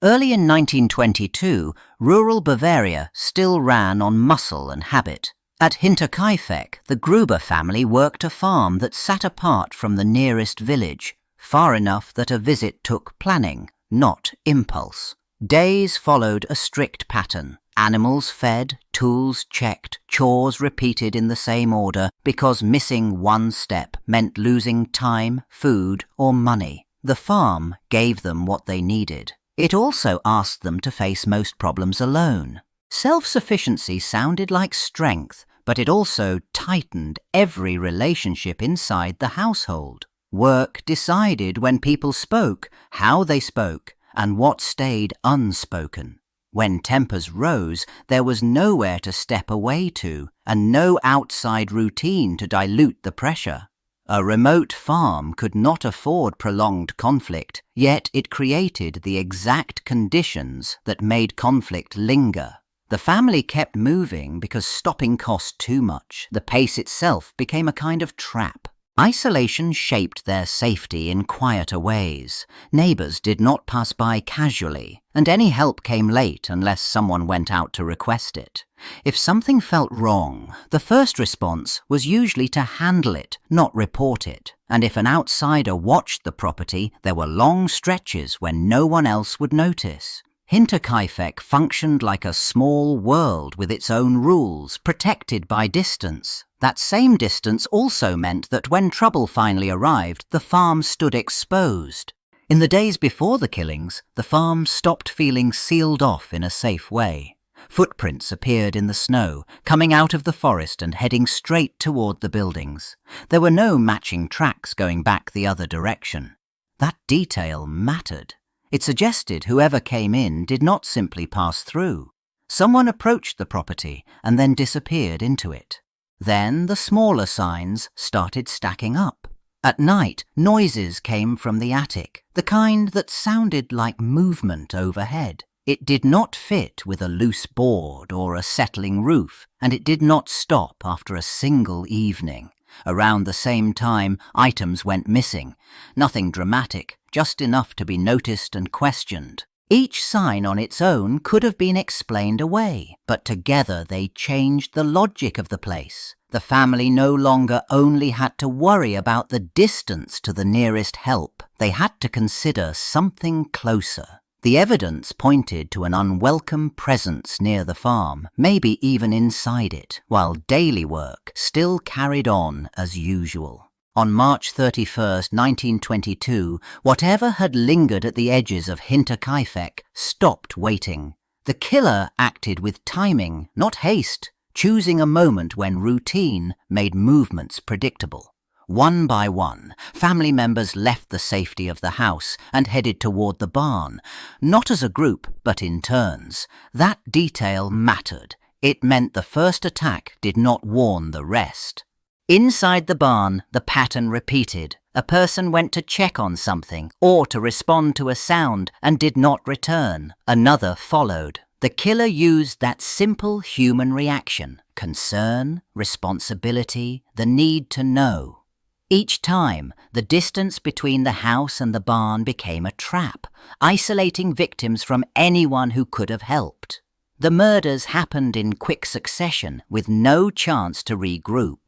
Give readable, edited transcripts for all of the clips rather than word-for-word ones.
Early in 1922, rural Bavaria still ran on muscle and habit. At Hinterkaifeck, the Gruber family worked a farm that sat apart from the nearest village, far enough that a visit took planning, not impulse. Days followed a strict pattern. Animals fed, tools checked, chores repeated in the same order, because missing one step meant losing time, food, or money. The farm gave them what they needed. It also asked them to face most problems alone. Self-sufficiency sounded like strength, but it also tightened every relationship inside the household. Work decided when people spoke, how they spoke, and what stayed unspoken. When tempers rose, there was nowhere to step away to, and no outside routine to dilute the pressure. A remote farm could not afford prolonged conflict, yet it created the exact conditions that made conflict linger. The family kept moving because stopping cost too much. The pace itself became a kind of trap. Isolation shaped their safety in quieter ways. Neighbors did not pass by casually, and any help came late unless someone went out to request it. If something felt wrong, the first response was usually to handle it, not report it. And if an outsider watched the property, there were long stretches when no one else would notice. Hinterkaifeck functioned like a small world with its own rules, protected by distance. That same distance also meant that when trouble finally arrived, the farm stood exposed. In the days before the killings, the farm stopped feeling sealed off in a safe way. Footprints appeared in the snow, coming out of the forest and heading straight toward the buildings. There were no matching tracks going back the other direction. That detail mattered. It suggested whoever came in did not simply pass through. Someone approached the property and then disappeared into it. Then the smaller signs started stacking up. At night, noises came from the attic, the kind that sounded like movement overhead. It did not fit with a loose board or a settling roof, and it did not stop after a single evening. Around the same time, items went missing. Nothing dramatic, just enough to be noticed and questioned. Each sign on its own could have been explained away, but together they changed the logic of the place. The family no longer only had to worry about the distance to the nearest help, they had to consider something closer. The evidence pointed to an unwelcome presence near the farm, maybe even inside it, while daily work still carried on as usual. On March 31st, 1922, whatever had lingered at the edges of Hinterkaifeck stopped waiting. The killer acted with timing, not haste, choosing a moment when routine made movements predictable. One by one, family members left the safety of the house and headed toward the barn, not as a group, but in turns. That detail mattered. It meant the first attack did not warn the rest. Inside the barn, the pattern repeated. A person went to check on something or to respond to a sound and did not return. Another followed. The killer used that simple human reaction: concern, responsibility, the need to know. Each time, the distance between the house and the barn became a trap, isolating victims from anyone who could have helped. The murders happened in quick succession, with no chance to regroup.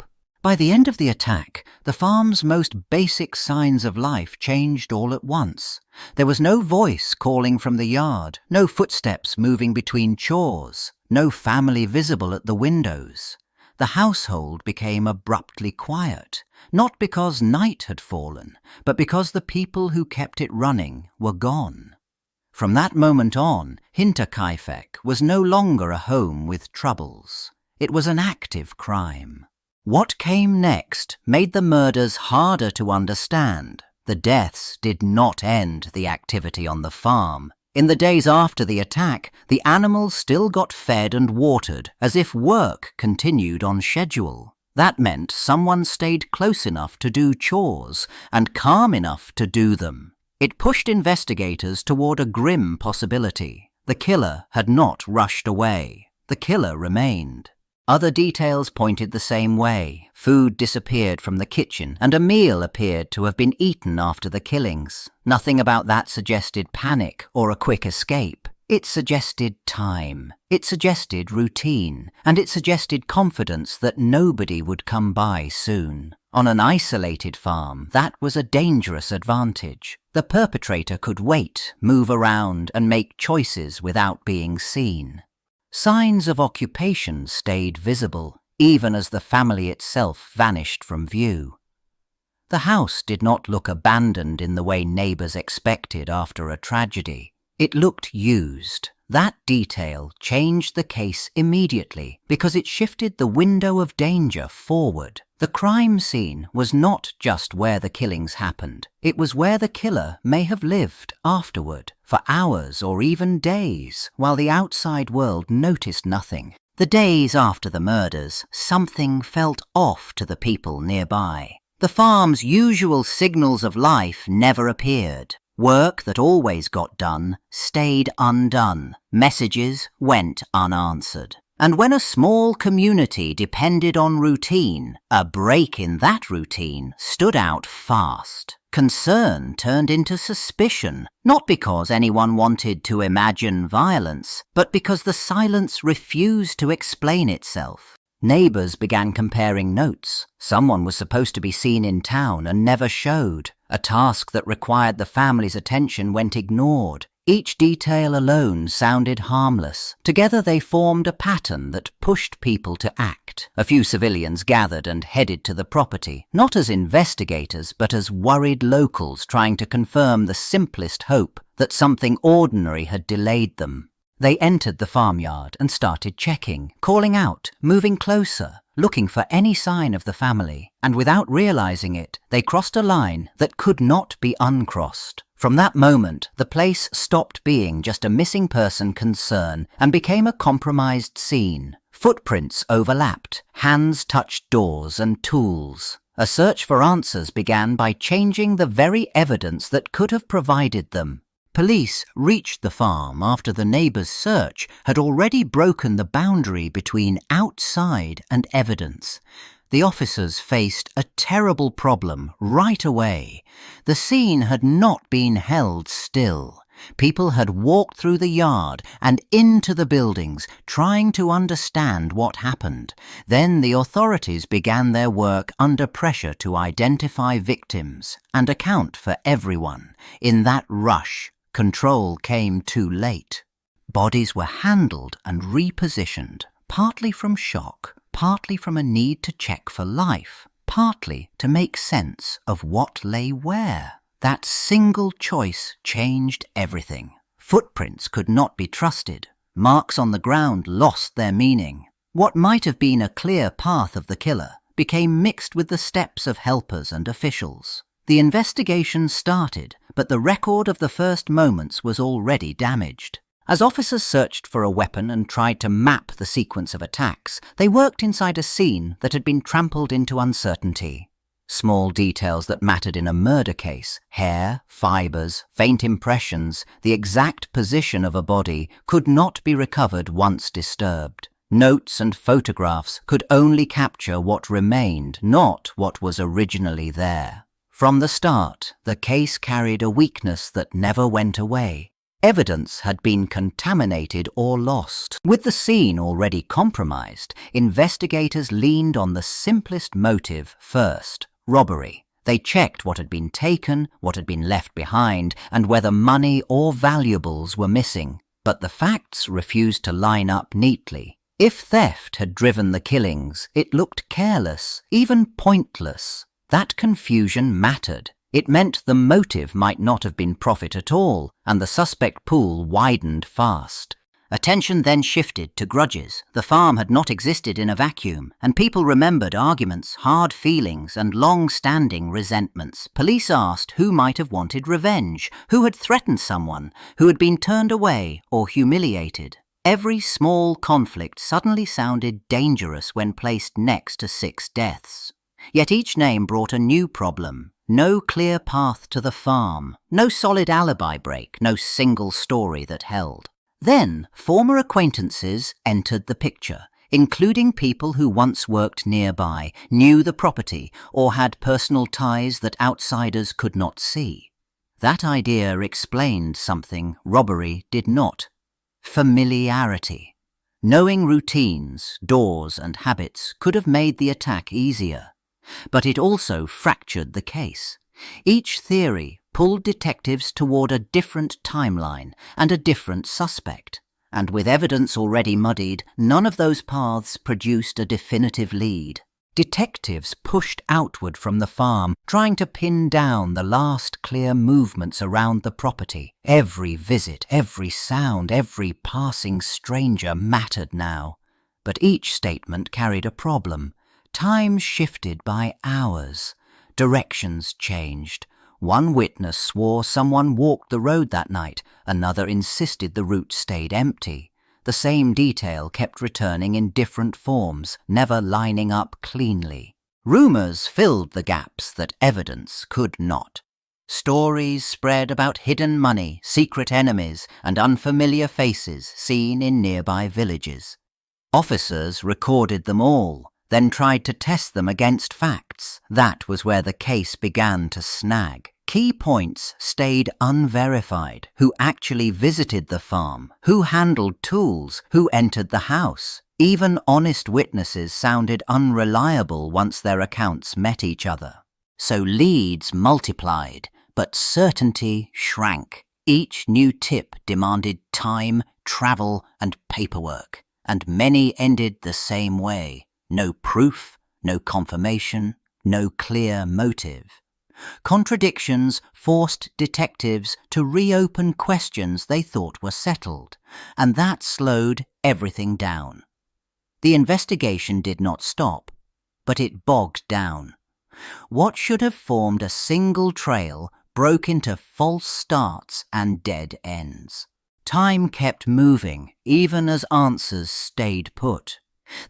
By the end of the attack, the farm's most basic signs of life changed all at once. There was no voice calling from the yard, no footsteps moving between chores, no family visible at the windows. The household became abruptly quiet, not because night had fallen, but because the people who kept it running were gone. From that moment on, Hinterkaifeck was no longer a home with troubles. It was an active crime. What came next made the murders harder to understand. The deaths did not end the activity on the farm. In the days after the attack, the animals still got fed and watered, as if work continued on schedule. That meant someone stayed close enough to do chores and calm enough to do them. It pushed investigators toward a grim possibility. The killer had not rushed away. The killer remained. Other details pointed the same way. Food disappeared from the kitchen, and a meal appeared to have been eaten after the killings. Nothing about that suggested panic or a quick escape. It suggested time. It suggested routine. And it suggested confidence that nobody would come by soon. On an isolated farm, that was a dangerous advantage. The perpetrator could wait, move around, and make choices without being seen. Signs of occupation stayed visible, even as the family itself vanished from view. The house did not look abandoned in the way neighbors expected after a tragedy. It looked used. That detail changed the case immediately because it shifted the window of danger forward. The crime scene was not just where the killings happened. It was where the killer may have lived afterward, for hours or even days, while the outside world noticed nothing. The days after the murders, something felt off to the people nearby. The farm's usual signals of life never appeared. Work that always got done stayed undone. Messages went unanswered. And when a small community depended on routine, a break in that routine stood out fast. Concern turned into suspicion, not because anyone wanted to imagine violence, but because the silence refused to explain itself. Neighbors began comparing notes. Someone was supposed to be seen in town and never showed. A task that required the family's attention went ignored. Each detail alone sounded harmless. Together they formed a pattern that pushed people to act. A few civilians gathered and headed to the property, not as investigators, but as worried locals trying to confirm the simplest hope that something ordinary had delayed them. They entered the farmyard and started checking, calling out, moving closer, looking for any sign of the family. And without realizing it, they crossed a line that could not be uncrossed. From that moment, the place stopped being just a missing person concern and became a compromised scene. Footprints overlapped, hands touched doors and tools. A search for answers began by changing the very evidence that could have provided them. Police reached the farm after the neighbors' search had already broken the boundary between outside and evidence. The officers faced a terrible problem right away. The scene had not been held still. People had walked through the yard and into the buildings, trying to understand what happened. Then the authorities began their work under pressure to identify victims and account for everyone. In that rush, control came too late. Bodies were handled and repositioned, partly from shock, partly from a need to check for life, partly to make sense of what lay where. That single choice changed everything. Footprints could not be trusted. Marks on the ground lost their meaning. What might have been a clear path of the killer became mixed with the steps of helpers and officials. The investigation started, but the record of the first moments was already damaged. As officers searched for a weapon and tried to map the sequence of attacks, they worked inside a scene that had been trampled into uncertainty. Small details that mattered in a murder case, hair, fibers, faint impressions, the exact position of a body, could not be recovered once disturbed. Notes and photographs could only capture what remained, not what was originally there. From the start, the case carried a weakness that never went away. Evidence had been contaminated or lost. With the scene already compromised, investigators leaned on the simplest motive first: robbery. They checked what had been taken, what had been left behind, and whether money or valuables were missing. But the facts refused to line up neatly. If theft had driven the killings, it looked careless, even pointless. That confusion mattered. It meant the motive might not have been profit at all, and the suspect pool widened fast. Attention then shifted to grudges. The farm had not existed in a vacuum, and people remembered arguments, hard feelings, and long-standing resentments. Police asked who might have wanted revenge, who had threatened someone, who had been turned away or humiliated. Every small conflict suddenly sounded dangerous when placed next to 6 deaths. Yet each name brought a new problem. No clear path to the farm, no solid alibi break, no single story that held. Then, former acquaintances entered the picture. including people who once worked nearby, knew the property, or had personal ties that outsiders could not see. That idea explained something robbery did not: familiarity. Knowing routines, doors, and habits could have made the attack easier. But it also fractured the case. Each theory pulled detectives toward a different timeline and a different suspect. And with evidence already muddied, none of those paths produced a definitive lead. Detectives pushed outward from the farm, trying to pin down the last clear movements around the property. Every visit, every sound, every passing stranger mattered now. But each statement carried a problem. Time shifted by hours. Directions changed. One witness swore someone walked the road that night. Another insisted the route stayed empty. The same detail kept returning in different forms, never lining up cleanly. Rumors filled the gaps that evidence could not. Stories spread about hidden money, secret enemies, and unfamiliar faces seen in nearby villages. Officers recorded them all, then tried to test them against facts. That was where the case began to snag. Key points stayed unverified: who actually visited the farm, who handled tools, who entered the house. Even honest witnesses sounded unreliable once their accounts met each other. So leads multiplied, but certainty shrank. Each new tip demanded time, travel, and paperwork, and many ended the same way. No proof, no confirmation, no clear motive. Contradictions forced detectives to reopen questions they thought were settled, and that slowed everything down. The investigation did not stop, but it bogged down. What should have formed a single trail broke into false starts and dead ends. Time kept moving, even as answers stayed put.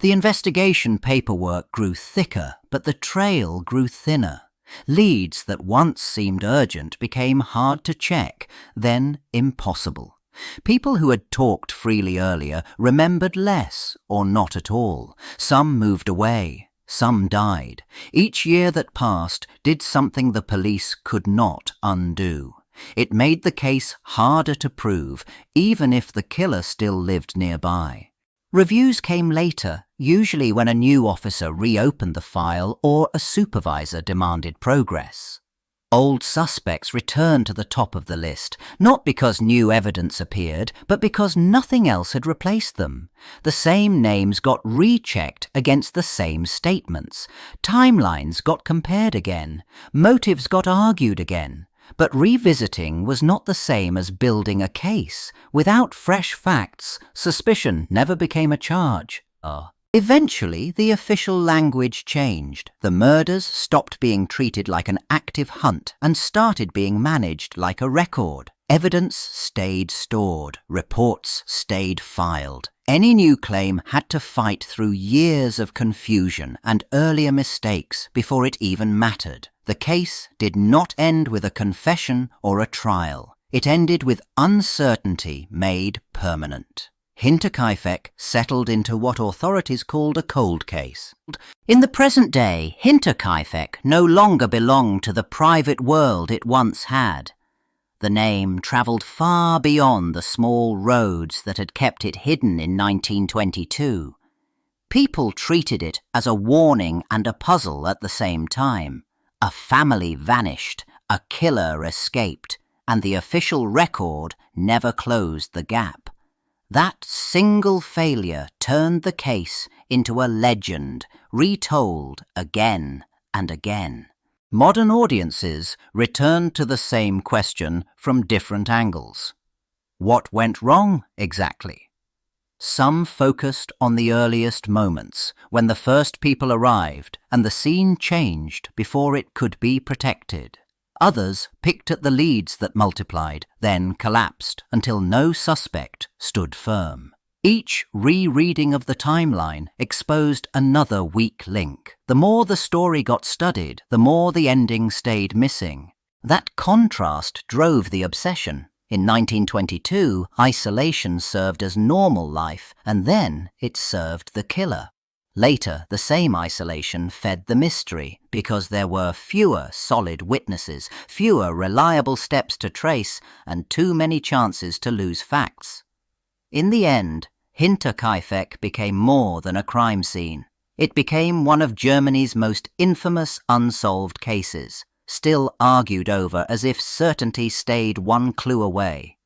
The investigation paperwork grew thicker, but the trail grew thinner. Leads that once seemed urgent became hard to check, then impossible. People who had talked freely earlier remembered less or not at all. Some moved away, some died. Each year that passed did something the police could not undo. It made the case harder to prove, even if the killer still lived nearby. Reviews came later, usually when a new officer reopened the file or a supervisor demanded progress. Old suspects returned to the top of the list, not because new evidence appeared, but because nothing else had replaced them. The same names got rechecked against the same statements. Timelines got compared again. Motives got argued again. But revisiting was not the same as building a case. Without fresh facts, suspicion never became a charge. Eventually, the official language changed. The murders stopped being treated like an active hunt and started being managed like a record. Evidence stayed stored. Reports stayed filed. Any new claim had to fight through years of confusion and earlier mistakes before it even mattered. The case did not end with a confession or a trial. It ended with uncertainty made permanent. Hinterkaifeck settled into what authorities called a cold case. In the present day, Hinterkaifeck no longer belonged to the private world it once had. The name travelled far beyond the small roads that had kept it hidden in 1922. People treated it as a warning and a puzzle at the same time. A family vanished, a killer escaped, and the official record never closed the gap. That single failure turned the case into a legend, retold again and again. Modern audiences returned to the same question from different angles. What went wrong exactly? Some focused on the earliest moments, when the first people arrived and the scene changed before it could be protected. Others picked at the leads that multiplied, then collapsed until no suspect stood firm. Each rereading of the timeline exposed another weak link. The more the story got studied, the more the ending stayed missing. That contrast drove the obsession. In 1922, isolation served as normal life, and then it served the killer. Later, the same isolation fed the mystery because there were fewer solid witnesses, fewer reliable steps to trace, and too many chances to lose facts. In the end, Hinterkaifeck became more than a crime scene. It became one of Germany's most infamous unsolved cases, still argued over as if certainty stayed one clue away.